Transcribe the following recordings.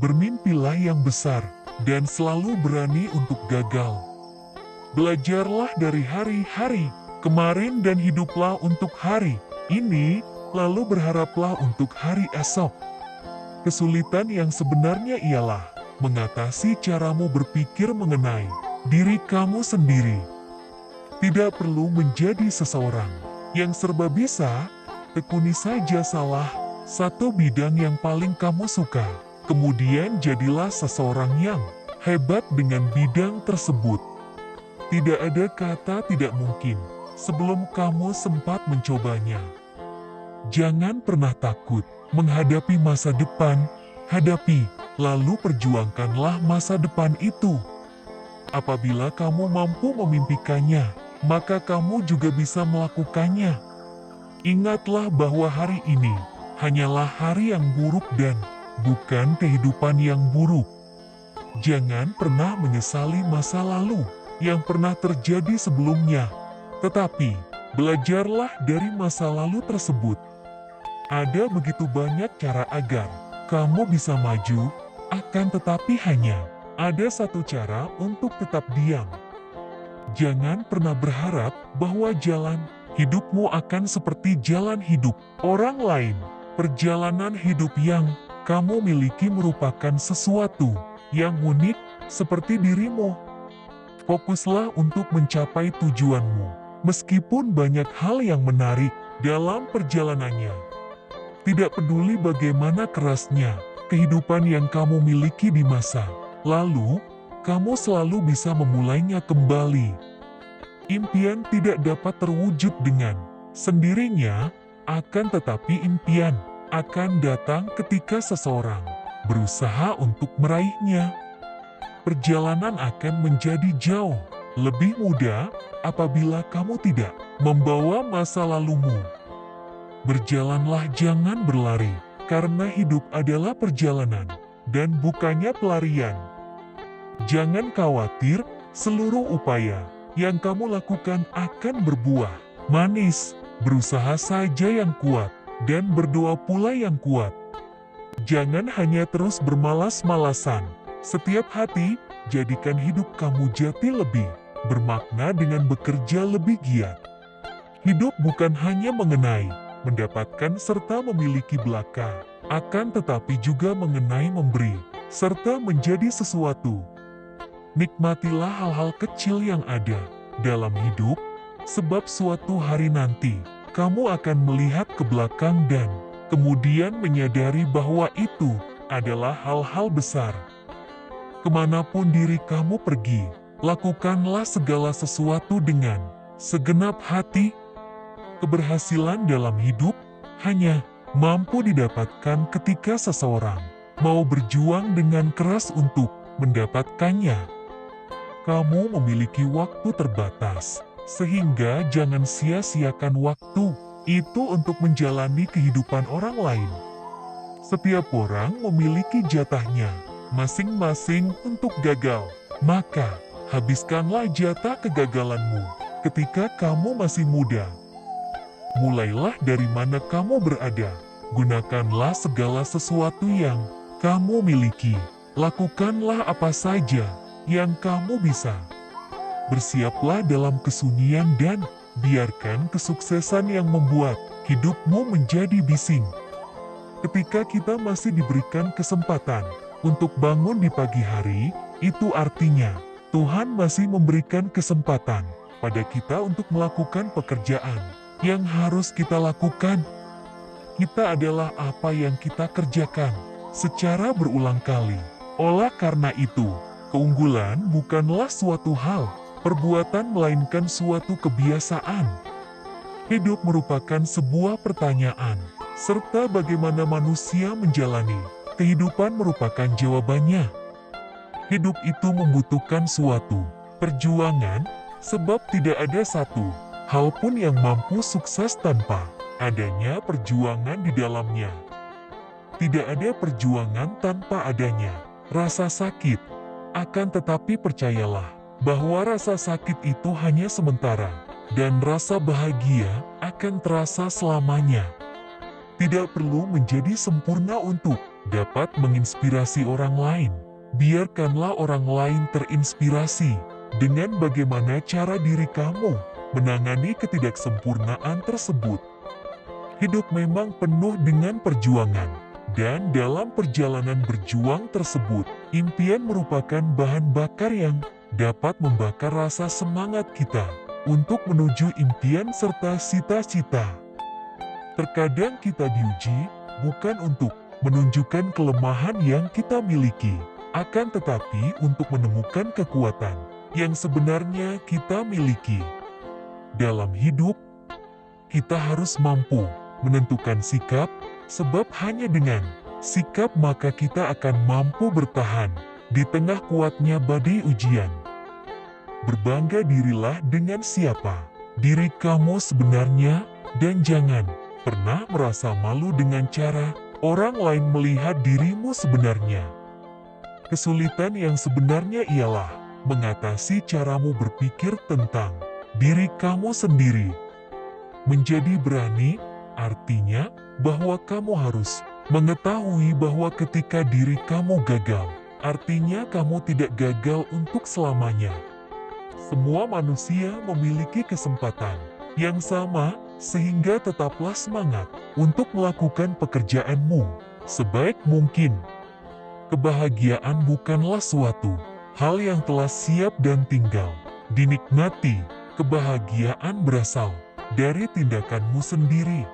Bermimpilah yang besar, dan selalu berani untuk gagal. Belajarlah dari hari-hari kemarin dan hiduplah untuk hari ini, lalu berharaplah untuk hari esok. Kesulitan yang sebenarnya ialah mengatasi caramu berpikir mengenai diri kamu sendiri. Tidak perlu menjadi seseorang yang serba bisa, tekuni saja salah satu bidang yang paling kamu suka. Kemudian jadilah seseorang yang hebat dengan bidang tersebut. Tidak ada kata tidak mungkin sebelum kamu sempat mencobanya. Jangan pernah takut menghadapi masa depan, hadapi, lalu perjuangkanlah masa depan itu. Apabila kamu mampu memimpikannya, maka kamu juga bisa melakukannya. Ingatlah bahwa hari ini hanyalah hari yang buruk dan bukan kehidupan yang buruk. Jangan pernah menyesali masa lalu yang pernah terjadi sebelumnya, tetapi belajarlah dari masa lalu tersebut. Ada begitu banyak cara agar kamu bisa maju, akan tetapi hanya ada satu cara untuk tetap diam. Jangan pernah berharap bahwa jalan hidupmu akan seperti jalan hidup orang lain. Perjalanan hidup yang kamu miliki merupakan sesuatu yang unik seperti dirimu. Fokuslah untuk mencapai tujuanmu, meskipun banyak hal yang menarik dalam perjalanannya. Tidak peduli bagaimana kerasnya kehidupan yang kamu miliki di masa lalu, kamu selalu bisa memulainya kembali. Impian tidak dapat terwujud dengan sendirinya, akan tetapi impian akan datang ketika seseorang berusaha untuk meraihnya. Perjalanan akan menjadi jauh lebih mudah apabila kamu tidak membawa masa lalumu. Berjalanlah, jangan berlari, karena hidup adalah perjalanan dan bukannya pelarian. Jangan khawatir, seluruh upaya yang kamu lakukan akan berbuah manis. Berusaha saja yang kuat dan berdoa pula yang kuat. Jangan hanya terus bermalas-malasan. Setiap hati, jadikan hidup kamu jati lebih bermakna dengan bekerja lebih giat. Hidup bukan hanya mengenai mendapatkan serta memiliki belaka, akan tetapi juga mengenai memberi serta menjadi sesuatu. Nikmatilah hal-hal kecil yang ada dalam hidup, sebab suatu hari nanti kamu akan melihat ke belakang dan kemudian menyadari bahwa itu adalah hal-hal besar. Kemanapun diri kamu pergi, lakukanlah segala sesuatu dengan segenap hati. Keberhasilan dalam hidup hanya mampu didapatkan ketika seseorang mau berjuang dengan keras untuk mendapatkannya. Kamu memiliki waktu terbatas, sehingga jangan sia-siakan waktu itu untuk menjalani kehidupan orang lain. Setiap orang memiliki jatahnya masing-masing untuk gagal, maka habiskanlah jatah kegagalanmu ketika kamu masih muda. Mulailah dari mana kamu berada, gunakanlah segala sesuatu yang kamu miliki, lakukanlah apa saja yang kamu bisa. Bersiaplah dalam kesunyian dan biarkan kesuksesan yang membuat hidupmu menjadi bising. Ketika kita masih diberikan kesempatan untuk bangun di pagi hari, itu artinya Tuhan masih memberikan kesempatan pada kita untuk melakukan pekerjaan yang harus kita lakukan. Kita adalah apa yang kita kerjakan secara berulang kali. Oleh karena itu, keunggulan bukanlah suatu hal perbuatan melainkan suatu kebiasaan. Hidup merupakan sebuah pertanyaan, serta bagaimana manusia menjalani kehidupan merupakan jawabannya. Hidup itu membutuhkan suatu perjuangan, sebab tidak ada satu hal pun yang mampu sukses tanpa adanya perjuangan di dalamnya. Tidak ada perjuangan tanpa adanya rasa sakit. Akan tetapi percayalah bahwa rasa sakit itu hanya sementara, dan rasa bahagia akan terasa selamanya. Tidak perlu menjadi sempurna untuk dapat menginspirasi orang lain. Biarkanlah orang lain terinspirasi dengan bagaimana cara diri kamu menangani ketidaksempurnaan tersebut. Hidup memang penuh dengan perjuangan, dan dalam perjalanan berjuang tersebut, impian merupakan bahan bakar yang dapat membakar rasa semangat kita untuk menuju impian serta cita-cita. Terkadang kita diuji bukan untuk menunjukkan kelemahan yang kita miliki, akan tetapi untuk menemukan kekuatan yang sebenarnya kita miliki. Dalam hidup, kita harus mampu menentukan sikap, sebab hanya dengan sikap maka kita akan mampu bertahan di tengah kuatnya badai ujian. Berbangga dirilah dengan siapa diri kamu sebenarnya, dan jangan pernah merasa malu dengan cara orang lain melihat dirimu sebenarnya. Kesulitan yang sebenarnya ialah mengatasi caramu berpikir tentang diri kamu sendiri. Menjadi berani artinya bahwa kamu harus mengetahui bahwa ketika diri kamu gagal, artinya kamu tidak gagal untuk selamanya. Semua manusia memiliki kesempatan yang sama, sehingga tetaplah semangat untuk melakukan pekerjaanmu sebaik mungkin. Kebahagiaan bukanlah suatu hal yang telah siap dan tinggal dinikmati. Kebahagiaan berasal dari tindakanmu sendiri.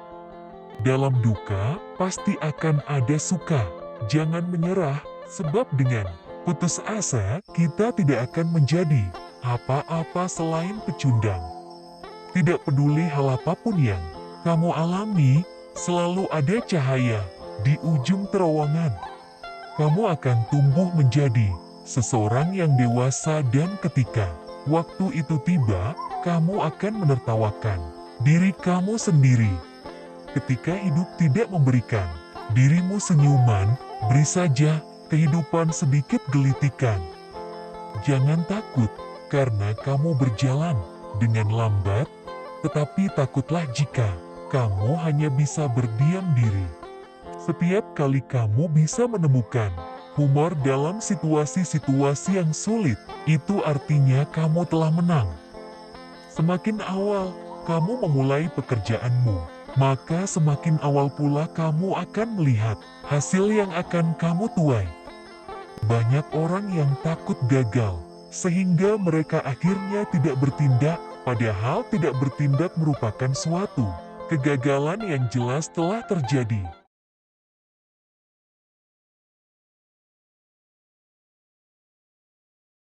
Dalam duka, pasti akan ada suka. Jangan menyerah, sebab dengan putus asa, kita tidak akan menjadi apa-apa selain pecundang. Tidak peduli hal apapun yang kamu alami, selalu ada cahaya di ujung terowongan. Kamu akan tumbuh menjadi seseorang yang dewasa, dan ketika waktu itu tiba, kamu akan menertawakan diri kamu sendiri. Ketika hidup tidak memberikan dirimu senyuman, beri saja kehidupan sedikit gelitikan. Jangan takut karena kamu berjalan dengan lambat, tetapi takutlah jika kamu hanya bisa berdiam diri. Setiap kali kamu bisa menemukan humor dalam situasi-situasi yang sulit, itu artinya kamu telah menang. Semakin awal kamu memulai pekerjaanmu, maka semakin awal pula kamu akan melihat hasil yang akan kamu tuai. Banyak orang yang takut gagal, sehingga mereka akhirnya tidak bertindak, padahal tidak bertindak merupakan suatu kegagalan yang jelas telah terjadi.